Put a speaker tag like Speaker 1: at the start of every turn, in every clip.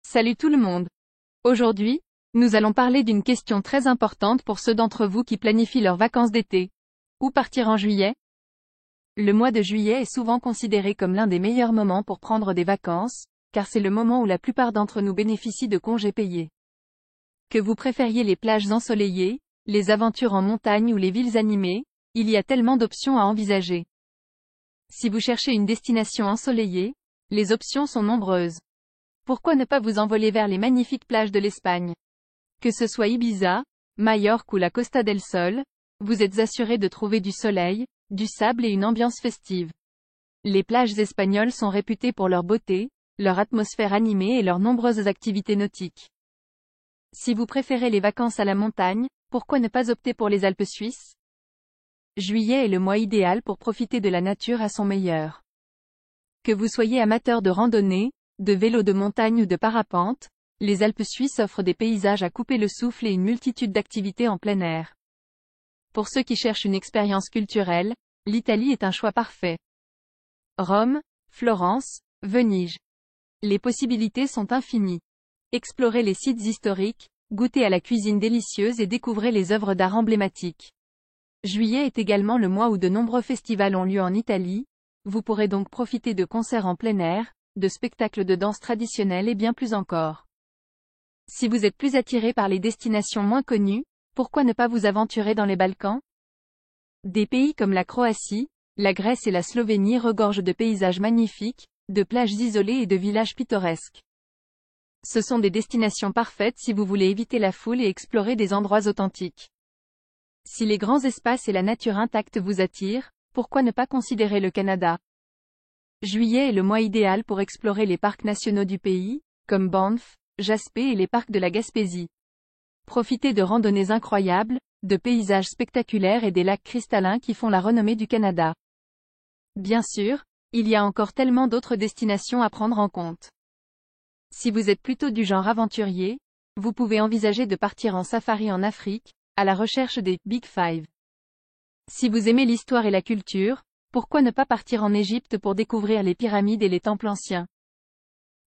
Speaker 1: Salut tout le monde. Aujourd'hui, nous allons parler d'une question très importante pour ceux d'entre vous qui planifient leurs vacances d'été. Où partir en juillet? Le mois de juillet est souvent considéré comme l'un des meilleurs moments pour prendre des vacances, car c'est le moment où la plupart d'entre nous bénéficient de congés payés. Que vous préfériez les plages ensoleillées, les aventures en montagne ou les villes animées, il y a tellement d'options à envisager. Si vous cherchez une destination ensoleillée, les options sont nombreuses. Pourquoi ne pas vous envoler vers les magnifiques plages de l'Espagne? Que ce soit Ibiza, Majorque ou la Costa del Sol, vous êtes assuré de trouver du soleil, du sable et une ambiance festive. Les plages espagnoles sont réputées pour leur beauté, leur atmosphère animée et leurs nombreuses activités nautiques. Si vous préférez les vacances à la montagne, pourquoi ne pas opter pour les Alpes suisses? Juillet est le mois idéal pour profiter de la nature à son meilleur. Que vous soyez amateur de randonnée, de vélo de montagne ou de parapente, les Alpes suisses offrent des paysages à couper le souffle et une multitude d'activités en plein air. Pour ceux qui cherchent une expérience culturelle, l'Italie est un choix parfait. Rome, Florence, Venise. Les possibilités sont infinies. Explorez les sites historiques, goûtez à la cuisine délicieuse et découvrez les œuvres d'art emblématiques. Juillet est également le mois où de nombreux festivals ont lieu en Italie, vous pourrez donc profiter de concerts en plein air, de spectacles de danse traditionnelle et bien plus encore. Si vous êtes plus attiré par les destinations moins connues, pourquoi ne pas vous aventurer dans les Balkans? Des pays comme la Croatie, la Grèce et la Slovénie regorgent de paysages magnifiques, de plages isolées et de villages pittoresques. Ce sont des destinations parfaites si vous voulez éviter la foule et explorer des endroits authentiques. Si les grands espaces et la nature intacte vous attirent, pourquoi ne pas considérer le Canada? Juillet est le mois idéal pour explorer les parcs nationaux du pays, comme Banff, Jasper et les parcs de la Gaspésie. Profitez de randonnées incroyables, de paysages spectaculaires et des lacs cristallins qui font la renommée du Canada. Bien sûr, il y a encore tellement d'autres destinations à prendre en compte. Si vous êtes plutôt du genre aventurier, vous pouvez envisager de partir en safari en Afrique, à la recherche des Big Five. Si vous aimez l'histoire et la culture, pourquoi ne pas partir en Égypte pour découvrir les pyramides et les temples anciens?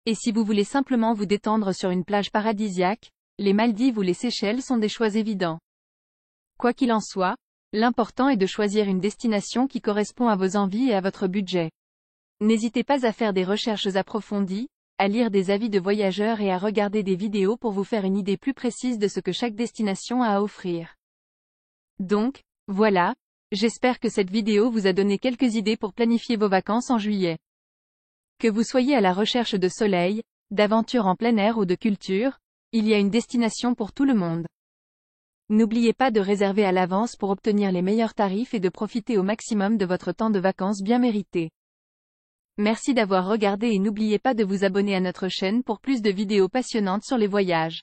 Speaker 1: Et si vous voulez simplement vous détendre sur une plage paradisiaque, les Maldives ou les Seychelles sont des choix évidents. Quoi qu'il en soit, l'important est de choisir une destination qui correspond à vos envies et à votre budget. N'hésitez pas à faire des recherches approfondies, à lire des avis de voyageurs et à regarder des vidéos pour vous faire une idée plus précise de ce que chaque destination a à offrir. Donc, voilà, j'espère que cette vidéo vous a donné quelques idées pour planifier vos vacances en juillet. Que vous soyez à la recherche de soleil, d'aventures en plein air ou de culture, il y a une destination pour tout le monde. N'oubliez pas de réserver à l'avance pour obtenir les meilleurs tarifs et de profiter au maximum de votre temps de vacances bien mérité. Merci d'avoir regardé et n'oubliez pas de vous abonner à notre chaîne pour plus de vidéos passionnantes sur les voyages.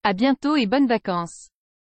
Speaker 1: À bientôt et bonnes vacances.